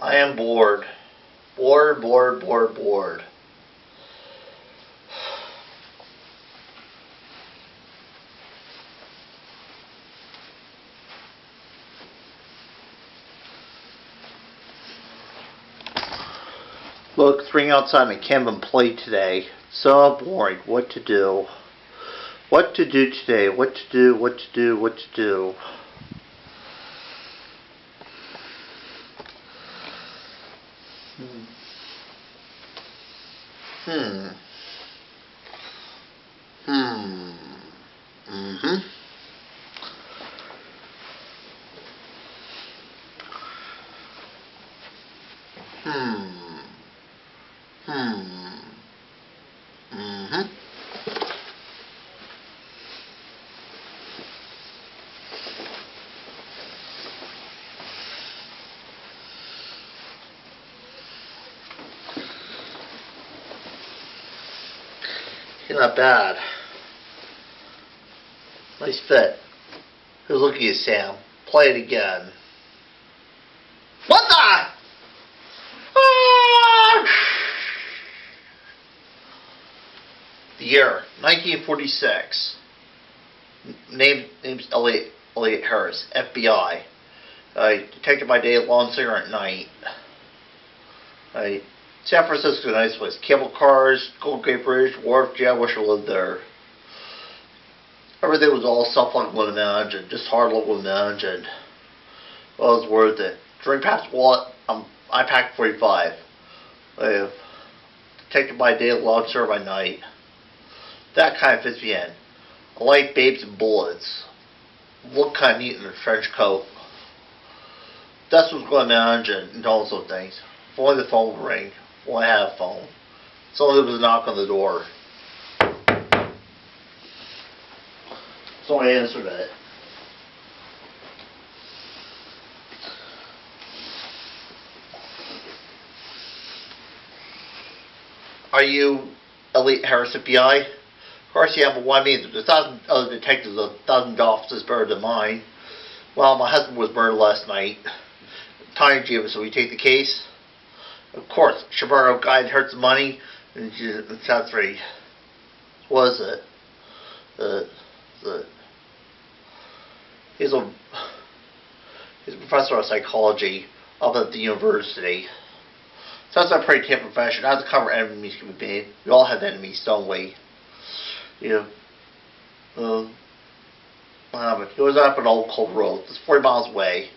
I am bored. Bored, bored, bored, bored. Look, it's raining outside and I can't even play today. So boring. What to do? What to do today? What to do? What to do? What to do? Hmm. Mm-hmm. Mm-hmm. You're not bad. Nice fit. Who's looking at you, Sam? Play it again. What the? Ah! The year 1946. Name's Elliot Harris, FBI. Detective by day, lawn singer at night. San Francisco, nice place. Cable cars, Golden Gate Bridge, Wharf. Gee, I wish I lived there. Everything was all stuff-like one imagined, just hard like one imagined. Well, it was worth it. Drink past wallet, I packed 45. Detective by day, lawn singer by night. That kind of fits me in. I like babes and bullets. Look kind of neat in a trench coat. That's what's going on and all those things. If only the phone would ring. If only I had a phone. So there was a knock on the door. So I answered it. Are you Elliot Harris, FBI? Of course, yeah, but why me? There's 1,000 other detectives, 1,000 officers better than mine. Well, my husband was murdered last night. Tiny Jim, so we take the case? Of course, Shabardo guy hurts money, and that's right. Was it? He's a professor of psychology up at the university. So that's a pretty tame profession. Not to cover enemies can be made. We all have enemies, don't we? Yeah. But he was up an old cold road. It's 40 miles away.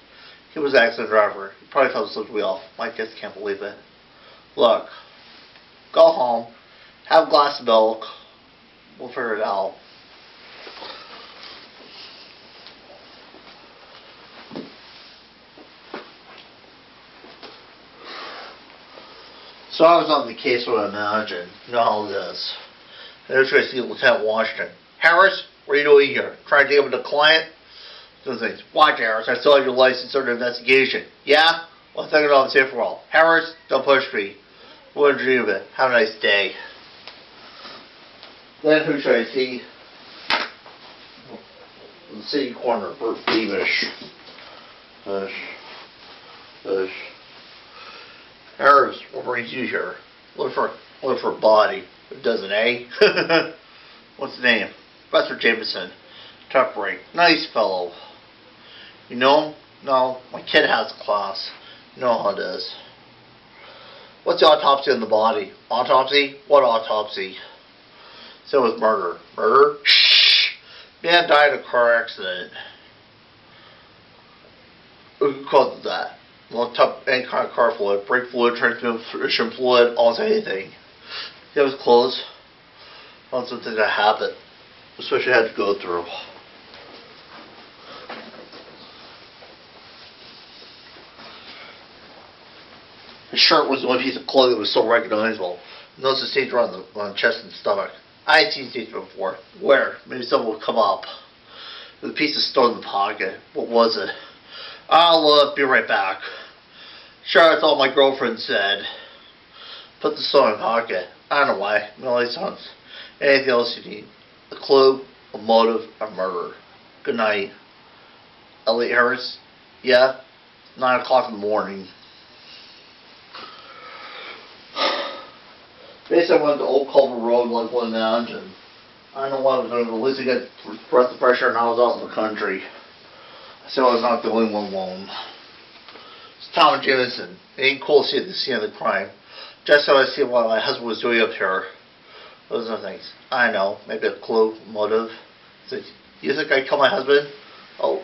He was an accident driver. He probably fell asleep at the wheel. My kids can't believe it. Look, go home, have a glass of milk. We'll figure it out. So I was on the case with Imagine. You know how it is. I was trying to see Lieutenant Washington. Harris, what are you doing here? Trying to deal with the client? Those things. Watch, Harris. I still have your license under investigation. Yeah? Well, thank you all the same for all. Harris, don't push me. What did you do of it? Have a nice day. Then who should I see? The city corner, Bert Beavish. Harris, what brings you here? Look for a body. It doesn't, eh? What's the name? Professor Jameson. Tough break. Nice fellow. You know him? No. My kid has a class. You know how it is. What's the autopsy on the body? Autopsy? What autopsy? So it was murder. Murder? Shh! Man died in a car accident. Who caused that? Well, any kind of car fluid, brake fluid, transmission fluid, almost anything. It was close. On something that happened, especially had to go through. His shirt was the only piece of clothing that was so recognizable. Notice the stains around the chest and stomach. I had seen stains before. Where? Maybe someone would come up. There was a piece of stone in the pocket. What was it? I'll be right back. Sure, that's all my girlfriend said. Put the stone in the pocket. I don't know why. Millie sounds. Anything else you need? A clue, a motive, a murder. Good night. Elliot Harris? Yeah? 9 o'clock in the morning. Basically, I went to Old Culver Road, like one lounge, and I don't know what I was doing, but at least I get breath of fresh air, and I was out in the country. So I was not the only one alone. It's Tom Jameson. It ain't cool to see the scene of the crime. Just so I see what my husband was doing up here. Those are things. I know, maybe a clue, motive. So, you think I killed my husband? Oh.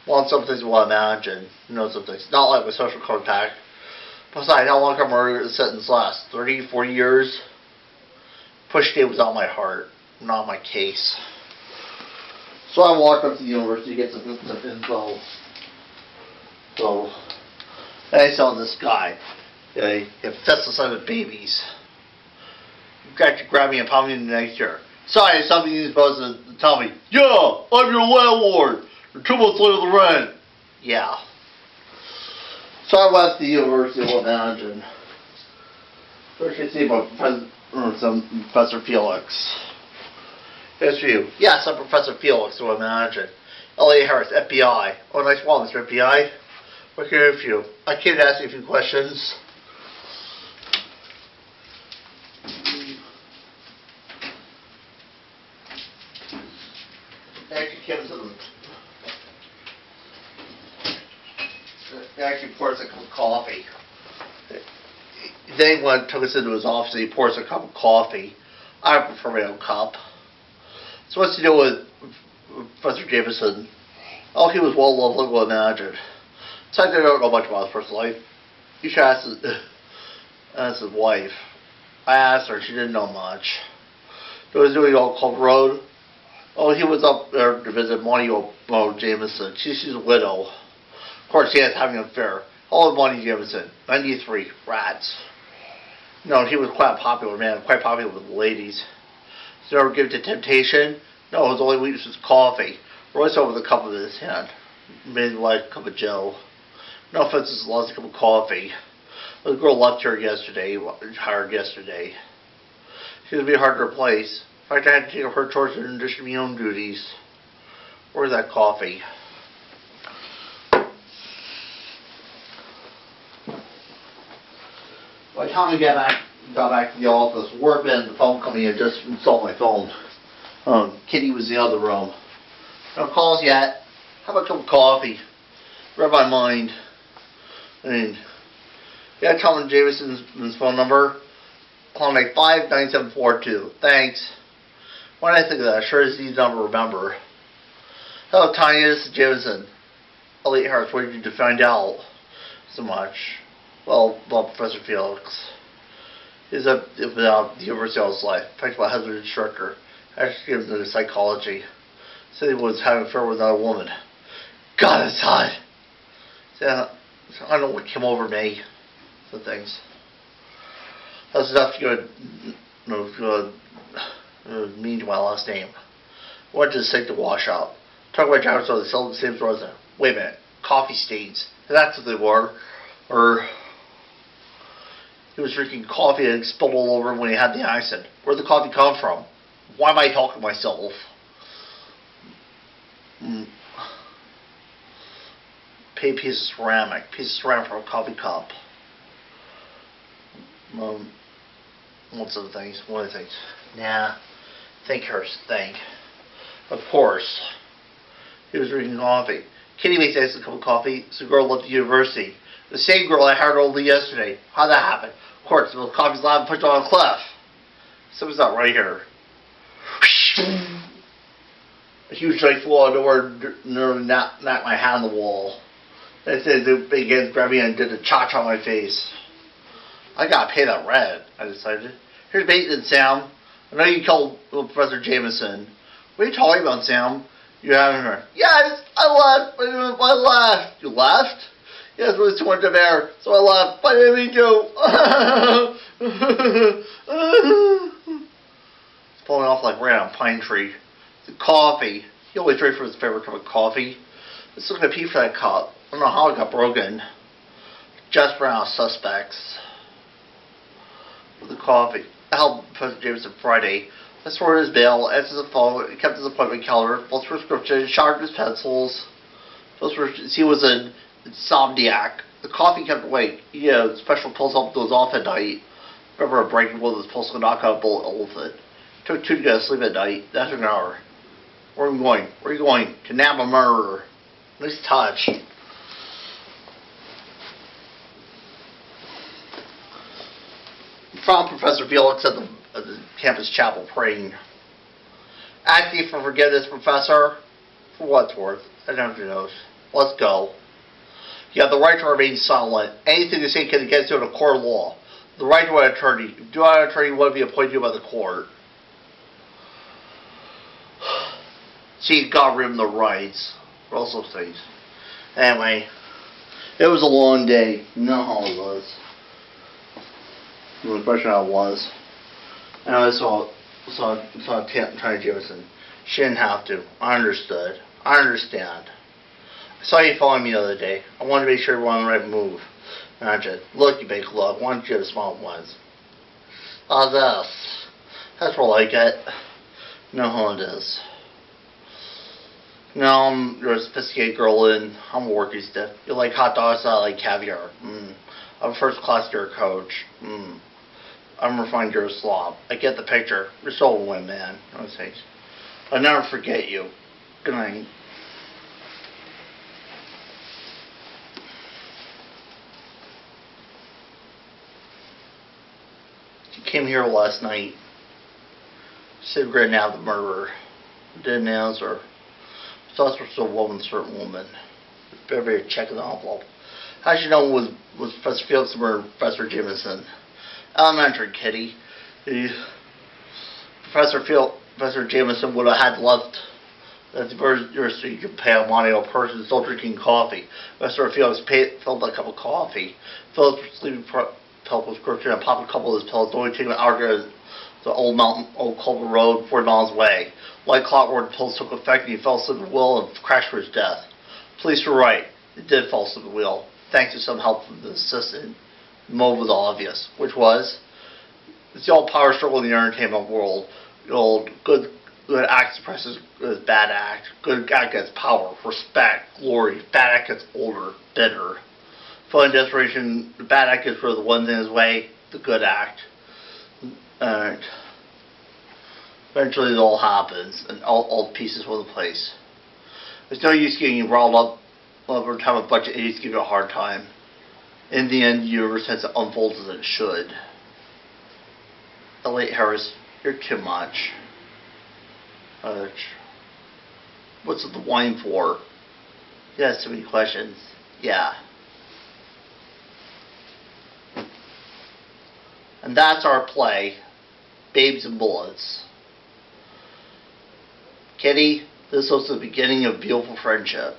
Well, some things you want to imagine. You know, some things. Not like with social contact. Besides, how long can a murder sentence last? 30, 40 years? Push date was on my heart, not my case. So I walked up to the university to get some info. So, I saw this guy. He pesticides with babies. You got to grab me and pound me in the next year. Sorry, somebody is supposed to tell me, yeah, I'm your landlord. You're 2 months late on the rent. Yeah. So I went to the University of Woodland and first you see about Professor Felix. Here's for you. Yes, I'm Professor Felix, so imagine. Elliot Harris, FBI. Oh, nice wall, Mr. FBI. We're here for you. I came to ask you a few questions. Actually pours a cup of coffee. Then when took us into his office, he pours a cup of coffee. I prefer my own cup. So what's he do with Professor Jameson? Oh, he was well loved, like well imagined. So I don't know much about his personal life. You should ask his wife. I asked her, she didn't know much. He was doing Old Culver Road. Oh, he was up there to visit Monty Jameson. She's a widow. Of course, he has having an affair. How old Monty Jameson? 93. Rats. No, he was quite a popular man, quite popular with the ladies. Did he ever give to temptation? No, his only weakness was coffee. Royce over the cup of his hand. Made like a cup of Joe. No offense, it's lost a cup of coffee. The girl left here yesterday, hired yesterday. She was be hard to replace. In fact, I had to take up her chores in addition to my own duties. Where's that coffee? By the time we got back to the office, Workman, the phone company, had just installed my phone. Kitty was in the other room. No calls yet. How about a cup of coffee? Read my mind. And yeah, Tom Jameson's phone number. Call me 59742. Thanks. Why did I think of that? Sure as these number remember. Hello, Tanya. This is Jameson. Elliot Harris, what did you find out so much? Well, Professor Felix. He's up about the University of his life. In fact, my husband's instructor. I actually gave him into psychology. Said he was having an affair with another woman. God, it's hot. I don't know what came over me. The things. That's enough to mean to my last name. Went to the sink to wash up. Talk about drivers so they sell the same stores there. Wait a minute. Coffee stains. That's what they were. Or he was drinking coffee and it spilled all over him when he had the accident. Where'd the coffee come from? Why am I talking to myself? Pay a piece of ceramic. Piece of ceramic for a coffee cup. What's other things? What other things? Nah. Think, Hurst. Think. Of course. He was drinking coffee. Kitty makes a cup of coffee. It's a girl left the university. The same girl I hired only yesterday. How'd that happen? Of course, the coffee's loud and pushed on a cliff. Something's not right here. A huge knife flew out of nowhere, nearly knocked my hand on the wall. They said they began grabbing me and did a cha-cha on my face. I gotta pay that rent, I decided. Here's maintenance, Sam. I know you killed Professor Jameson. What are you talking about, Sam? You haven't heard. Yes, I left. I left. You left? Yes, it was too much of air, so I left. But I didn't mean to. It's falling off like rain on a pine tree. The coffee. He always drank from his favorite cup of coffee. Let's look at pee for that cup. I don't know how it got broken. Just Brown suspects. With the coffee. I helped Professor Jameson Friday. I swore his bail, answered the phone, kept his appointment calendar, filled prescription, sharpened his pencils. He was an insomniac. The coffee kept awake. Yeah, special pills helped those off at night. Remember a breaking one of those pills could knock out a bullet elephant. Took 2 to get to sleep at night. That's an hour. Where are we going? Where are you going? To nab a murderer. Nice touch. Found Professor Felix at the campus chapel praying. Asking for forgiveness, Professor. For what it's worth. I don't know. Let's go. You have the right to remain silent. Anything you say can against you in a court of law. The right to an attorney. If you do not have an attorney, you want to be appointed by the court. See, God rid of the rights. All those things. Anyway, it was a long day. You know how it was. The question how it was. And I saw Tanya Jameson. She didn't have to. I understood. I understand. I saw you following me the other day. I wanted to make sure you were on the right move. And I said, look, you big love. Why don't you have a small ones? This. That's what I like it. You know how it is. No, you're a sophisticated girl and I'm a worky stiff. You like hot dogs, I like caviar. I'm a first class, you're a coach. I'm refined, you're a slob. I get the picture. You're still a win, man. I'll never forget you. Good night. She came here last night. She said we're going to have the murderer. Didn't answer. Thought it was a woman, certain woman. Better check the envelope. How did you know it was Professor Felix or Professor Jameson? Elementary, kitty. Professor Jameson would have had left at the university to pay money on a person still drinking coffee. Professor Felix filled a cup of coffee. Felix was sleeping pill was crooked and popped a couple of his pills, only taking an hour to the Old Culver Road, 40 miles away. Like clockwork, the pills took effect and he fell asleep at the wheel and crashed to his death. Police were right. It did fall asleep at the wheel, thanks to some help from the assistant. The motive was obvious, which was, it's the old power struggle in the entertainment world. The old good act suppresses bad act. Good act gets power, respect, glory. Bad act gets older, bitter. Feeling desperation, the bad act gets rid of the one in his way, the good act. And eventually it all happens, and all the pieces fall into place. There's no use getting you riled up over time a bunch of idiots give you a hard time. In the end, the universe has to unfold as it should. Elliot Harris, you're too much. What's the wine for? You ask too many questions. Yeah. And that's our play, Babes and Bullets. Kitty, this was the beginning of beautiful friendship.